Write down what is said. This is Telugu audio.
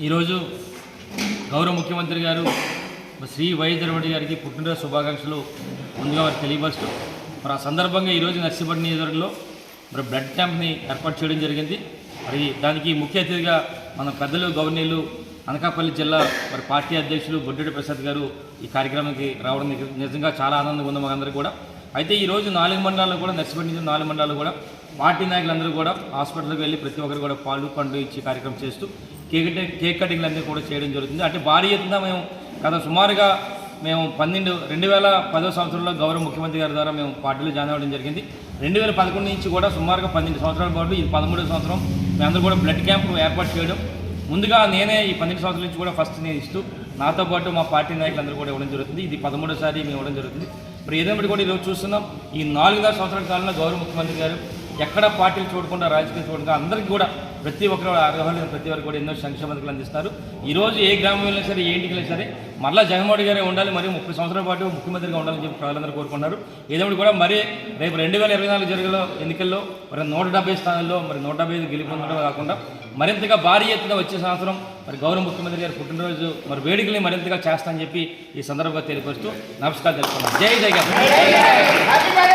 ఈరోజు గౌరవ ముఖ్యమంత్రి గారు శ్రీ వైఎస్ జగన్మోహన్ గారికి పుట్టినరోజు శుభాకాంక్షలు ముందుగా వారికి తెలియపరుస్తూ మరి ఆ సందర్భంగా ఈరోజు నర్సీపట్నం నియోజకవర్గంలో మరి బ్లడ్ క్యాంప్ని ఏర్పాటు చేయడం జరిగింది. మరి దానికి ముఖ్య అతిథిగా మన పెద్దలు గవర్నర్లు అనకాపల్లి జిల్లా మరి పార్టీ అధ్యక్షులు బొడ్డెడి ప్రసాద్ గారు ఈ కార్యక్రమానికి రావడం నిజంగా చాలా ఆనందంగా ఉంది మాకందరికీ కూడా. అయితే ఈరోజు 4 మండలాల్లో కూడా నర్సీపట్నం నుంచి 4 మండలాల్లో కూడా పార్టీ నాయకులందరూ కూడా హాస్పిటల్కి వెళ్ళి ప్రతి ఒక్కరు కూడా పాలు పండ్లు ఇచ్చి కార్యక్రమం చేస్తూ కేక్ కటింగ్లు అన్నీ కూడా చేయడం జరుగుతుంది. అంటే భారీ ఎత్తున మేము సుమారుగా 2010వ సంవత్సరంలో గౌరవ ముఖ్యమంత్రి గారి ద్వారా మేము పార్టీలో జాయిన్ అవ్వడం జరిగింది. 2011 నుంచి కూడా సుమారుగా 12 సంవత్సరాల పాటు ఇది 13వ సంవత్సరం మేమందరూ కూడా బ్లడ్ క్యాంప్ ఏర్పాటు చేయడం. ముందుగా నేనే ఈ 12 సంవత్సరాల నుంచి కూడా ఫస్ట్ నేను ఇస్తూ నాతో పాటు మా పార్టీ నాయకులందరూ కూడా ఇవ్వడం జరుగుతుంది. ఇది 13వసారి మేము ఇవ్వడం జరుగుతుంది. మరి ఏదైనా కూడా ఈరోజు చూస్తున్నాం ఈ 4.5 సంవత్సరాల కాలంలో గౌరవ ముఖ్యమంత్రి గారు ఎక్కడ పార్టీలు చూడకుండా రాజకీయం చూడకుండా అందరికీ కూడా ప్రతి ఒక్కరు అర్హులైన ప్రతి ఒక్కరు కూడా ఎన్నో సంక్షేమ పథకాలు అందిస్తారు. ఈరోజు ఏ గ్రామం వెళ్ళినా సరే ఏ ఇంటికి వెళ్ళినా సరే మళ్ళీ జగన్మోహన్ గారే ఉండాలి, మరియు 30 సంవత్సరాల పాటు ముఖ్యమంత్రిగా ఉండాలని చెప్పి ప్రజలందరూ కోరుకుంటున్నారు. ఏదేమిటి కూడా మరి రేపు 2024 జరిగే ఎన్నికల్లో మరి 170 స్థానాల్లో మరి 175 గెలుపొందడం కాకుండా మరింతగా భారీ ఎత్తున వచ్చే సంవత్సరం మరి గౌరవ ముఖ్యమంత్రి గారి పుట్టినరోజు మరి వేడుకల్ని మరింతగా చేస్తానని చెప్పి ఈ సందర్భంగా తెలియపరుస్తూ నమస్కారం తెలుపుతున్నాను. జై జగన్.